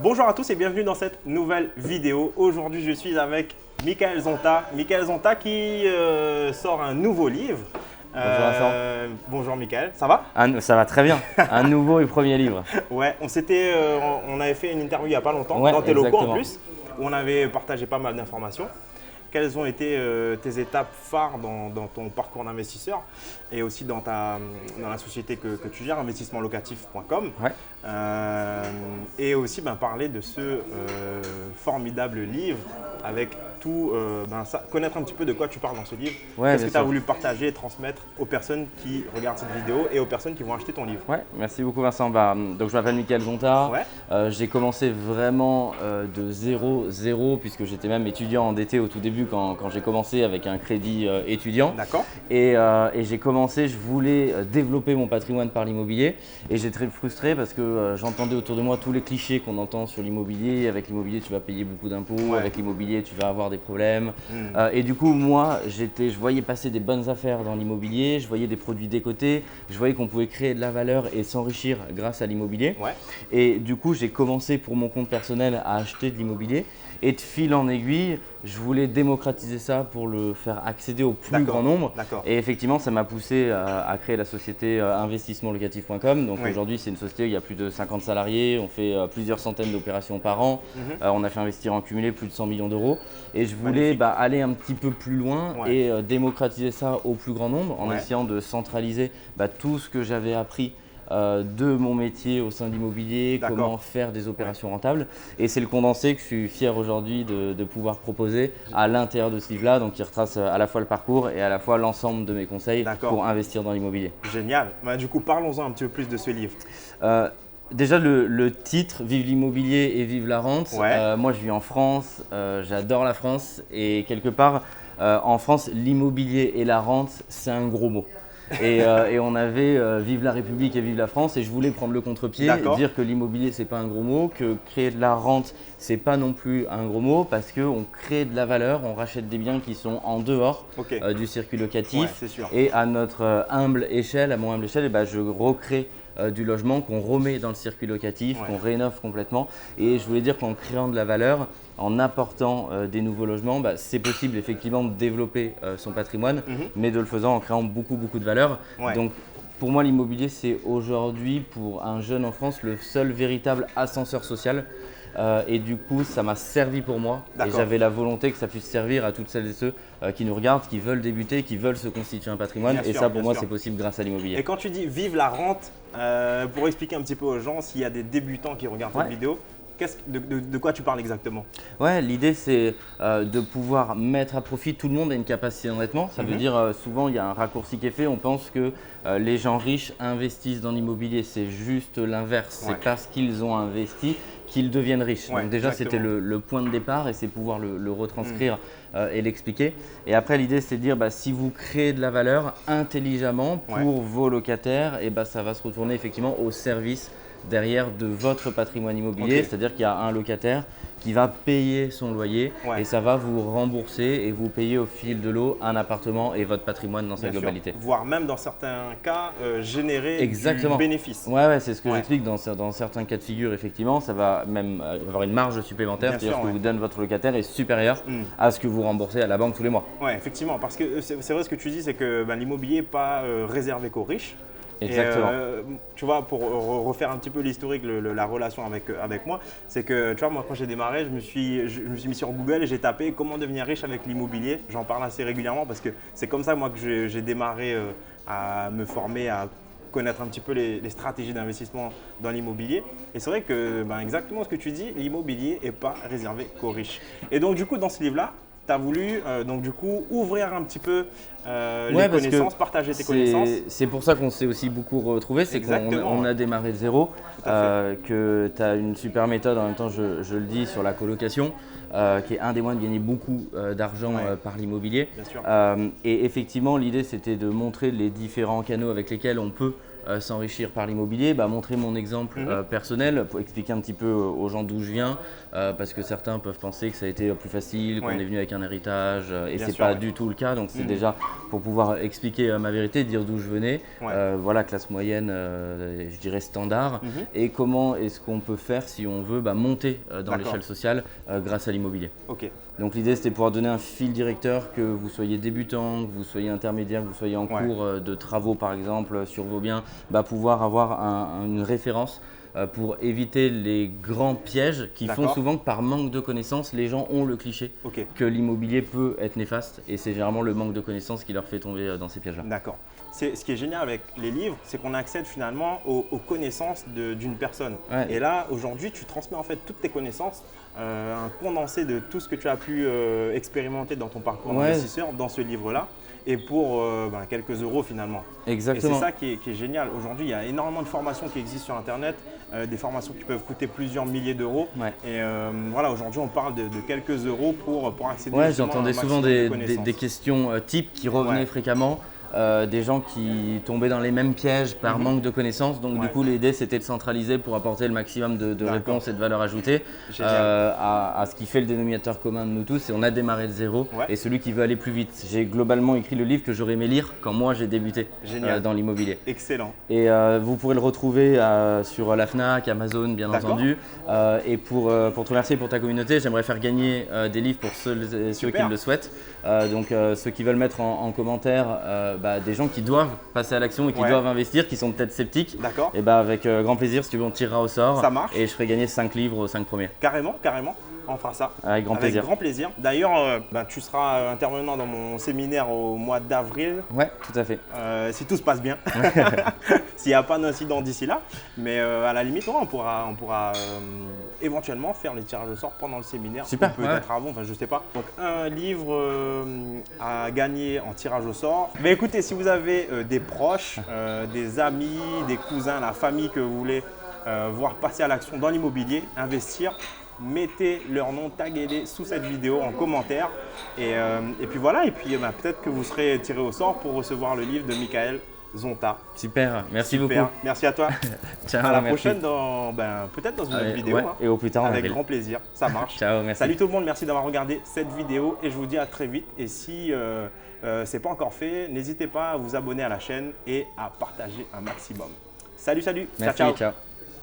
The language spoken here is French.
Bonjour à tous et bienvenue dans cette nouvelle vidéo. Aujourd'hui, je suis avec Michael Zonta. Michael Zonta qui sort un nouveau livre. Bonjour Vincent. Bonjour Michael, ça va? Ça va très bien, un nouveau et premier livre. Ouais, on avait fait une interview il n'y a pas longtemps, Ouais, dans tes locaux en exactement. plus, où on avait partagé pas mal d'informations. Quelles ont été tes étapes phares dans ton parcours d'investisseur et aussi dans la société que tu gères, investissementlocatif.com. Ouais. Et aussi parler de ce formidable livre avec tout, connaître un petit peu de quoi tu parles dans ce livre. Ouais, Qu'est-ce que bien tu as sûr. voulu partager et transmettre aux personnes qui regardent cette vidéo et aux personnes qui vont acheter ton livre. Ouais, merci beaucoup Vincent. Donc je m'appelle Michael Zonta. Ouais. J'ai commencé vraiment de zéro puisque j'étais même étudiant endetté au tout début quand j'ai commencé avec un crédit étudiant. D'accord. Et j'ai commencé, je voulais développer mon patrimoine par l'immobilier et j'étais très frustré parce que j'entendais autour de moi tous les clichés qu'on entend sur l'immobilier. Avec l'immobilier, tu vas payer beaucoup d'impôts, Ouais. avec l'immobilier, tu vas avoir des problèmes. Et du coup, moi, je voyais passer des bonnes affaires dans l'immobilier, je voyais des produits décotés, je voyais qu'on pouvait créer de la valeur et s'enrichir grâce à l'immobilier. Ouais. Et du coup, j'ai commencé pour mon compte personnel à acheter de l'immobilier. Et de fil en aiguille, je voulais démocratiser ça pour le faire accéder au plus D'accord. grand nombre. D'accord. Et effectivement, ça m'a poussé à créer la société investissementlocatif.com. Donc Oui. aujourd'hui, c'est une société où il y a plus de 50 salariés. On fait plusieurs centaines d'opérations par an. On a fait investir en cumulé plus de 100 millions d'euros. Et je voulais Magnifique. aller un petit peu plus loin Ouais. et démocratiser ça au plus grand nombre en Ouais. essayant de centraliser tout ce que j'avais appris de mon métier au sein de l'immobilier, D'accord. comment faire des opérations rentables. Et c'est le condensé que je suis fier aujourd'hui de pouvoir proposer à l'intérieur de ce livre-là, donc qui retrace à la fois le parcours et à la fois l'ensemble de mes conseils D'accord. pour investir dans l'immobilier. Génial. Du coup, parlons-en un petit peu plus de ce livre. Déjà le titre, Vive l'immobilier et vive la rente. Ouais. Moi je vis en France, j'adore la France et quelque part en France l'immobilier et la rente c'est un gros mot. Et on avait Vive la République et vive la France et je voulais prendre le contre-pied, D'accord. dire que l'immobilier c'est pas un gros mot, que créer de la rente c'est pas non plus un gros mot parce qu'on crée de la valeur, on rachète des biens qui sont en dehors Ok. du circuit locatif. Ouais, c'est sûr. Et à notre humble échelle, à mon humble échelle, je recrée du logement qu'on remet dans le circuit locatif, Ouais. qu'on rénove complètement. Et je voulais dire qu'en créant de la valeur, en apportant des nouveaux logements, c'est possible effectivement de développer son patrimoine, mais de le faisant en créant beaucoup de valeur. Ouais. Donc pour moi, l'immobilier, c'est aujourd'hui pour un jeune en France le seul véritable ascenseur social. Et du coup, ça m'a servi pour moi et D'accord. j'avais la volonté que ça puisse servir à toutes celles et ceux qui nous regardent, qui veulent débuter, qui veulent se constituer un patrimoine. Bien Et sûr, ça, bien pour moi, sûr. c'est possible grâce à l'immobilier. Et quand tu dis vive la rente, pour expliquer un petit peu aux gens, s'il y a des débutants qui regardent cette Ouais. vidéo, de quoi tu parles exactement? Ouais, l'idée c'est de pouvoir mettre à profit. Tout le monde a une capacité d'endettement. Ça veut dire souvent il y a un raccourci qui est fait. On pense que les gens riches investissent dans l'immobilier. C'est juste l'inverse. Ouais. C'est parce qu'ils ont investi qu'ils deviennent riches. Ouais, Donc déjà exactement. c'était le point de départ et c'est pouvoir le retranscrire et l'expliquer. Et après l'idée c'est de dire si vous créez de la valeur intelligemment pour Ouais. vos locataires, et ça va se retourner effectivement au service derrière de votre patrimoine immobilier, Ok. c'est-à-dire qu'il y a un locataire qui va payer son loyer Ouais. et ça va vous rembourser et vous payer au fil de l'eau un appartement et votre patrimoine dans sa Bien sûr. globalité. Voire même dans certains cas, générer Exactement. du bénéfice. Ouais, c'est ce que Ouais. j'explique dans certains cas de figure, effectivement, ça va même avoir une marge supplémentaire, Bien c'est-à-dire sûr, que ouais. vous donne votre locataire est supérieur à ce que vous remboursez à la banque tous les mois. Ouais, effectivement, parce que c'est vrai ce que tu dis, c'est que l'immobilier n'est pas réservé qu'aux riches. Exactement. Et, tu vois, pour refaire un petit peu l'historique, la relation avec moi, c'est que tu vois, moi quand j'ai démarré, je me suis mis sur Google et j'ai tapé comment devenir riche avec l'immobilier. J'en parle assez régulièrement parce que c'est comme ça moi que j'ai démarré à me former, à connaître un petit peu les stratégies d'investissement dans l'immobilier. Et c'est vrai que exactement ce que tu dis, l'immobilier n'est pas réservé qu'aux riches. Et donc du coup, dans ce livre-là, tu as voulu ouvrir un petit peu les Ouais, parce connaissances, que partager tes connaissances. C'est pour ça qu'on s'est aussi beaucoup retrouvés, c'est qu'on Exactement, on a démarré de zéro, Tout à que tu as une super méthode, en même temps je le dis, sur la colocation, qui est un des moyens de gagner beaucoup d'argent Ouais. par l'immobilier. Bien sûr. Et effectivement, l'idée c'était de montrer les différents canaux avec lesquels on peut s'enrichir par l'immobilier, montrer mon exemple personnel pour expliquer un petit peu aux gens d'où je viens, parce que certains peuvent penser que ça a été plus facile, qu'on est venu avec un héritage, et c'est pas du tout le cas. Donc c'est déjà pour pouvoir expliquer ma vérité, dire d'où je venais, voilà, classe moyenne, je dirais standard, et comment est-ce qu'on peut faire si on veut monter dans l'échelle sociale grâce à l'immobilier. Donc l'idée c'était de pouvoir donner un fil directeur, que vous soyez débutant, que vous soyez intermédiaire, que vous soyez en cours de travaux par exemple sur vos biens, pouvoir avoir une référence pour éviter les grands pièges qui font souvent que par manque de connaissances, les gens ont le cliché que l'immobilier peut être néfaste, et c'est généralement le manque de connaissances qui leur fait tomber dans ces pièges-là. D'accord. Ce qui est génial avec les livres, c'est qu'on accède finalement aux connaissances d'une personne. Et là, aujourd'hui, tu transmets en fait toutes tes connaissances, un condensé de tout ce que tu as pu expérimenter dans ton parcours d'investisseur dans ce livre-là, et pour quelques euros finalement. Exactement. Et c'est ça qui est génial. Aujourd'hui, il y a énormément de formations qui existent sur Internet, des formations qui peuvent coûter plusieurs milliers d'euros. Et voilà, aujourd'hui, on parle de quelques euros pour accéder à un maximum j'entendais souvent des questions types qui revenaient fréquemment. Des gens qui tombaient dans les mêmes pièges par manque de connaissances. Donc du coup, l'idée c'était de centraliser pour apporter le maximum de réponses et de valeur ajoutée à ce qui fait le dénominateur commun de nous tous. Et on a démarré de zéro, et celui qui veut aller plus vite. J'ai globalement écrit le livre que j'aurais aimé lire quand moi j'ai débuté dans l'immobilier. Excellent. Et vous pourrez le retrouver sur la Fnac, Amazon bien entendu. Et pour te remercier pour ta communauté, j'aimerais faire gagner des livres pour ceux qui le souhaitent. Donc ceux qui veulent mettre en commentaire des gens qui doivent passer à l'action et qui doivent investir, qui sont peut-être sceptiques. Et avec grand plaisir, si tu veux, on tirera au sort. Ça marche. Et je ferai gagner 5 livres aux 5 premiers. Carrément. On fera ça. Avec grand plaisir. D'ailleurs, tu seras intervenant dans mon séminaire au mois d'avril. Ouais, tout à fait. Si tout se passe bien. S'il n'y a pas d'incident d'ici là. Mais à la limite, on pourra éventuellement faire les tirages au sort pendant le séminaire. Super. Peut-être avant, je sais pas. Donc un livre à gagner en tirage au sort. Mais écoutez, si vous avez des proches, des amis, des cousins, la famille que vous voulez voir passer à l'action dans l'immobilier, investir, mettez leur nom, taguez-les sous cette vidéo en commentaire. Et puis voilà, et puis peut-être que vous serez tiré au sort pour recevoir le livre de Michael Zonta. Super, merci beaucoup. Merci à toi. Ciao, à la prochaine, peut-être dans une autre vidéo. Et au plus tard. Avec grand plaisir, ça marche. Ciao, merci. Salut tout le monde, merci d'avoir regardé cette vidéo et je vous dis à très vite. Et si ce n'est pas encore fait, n'hésitez pas à vous abonner à la chaîne et à partager un maximum. Salut, merci, ciao. ciao.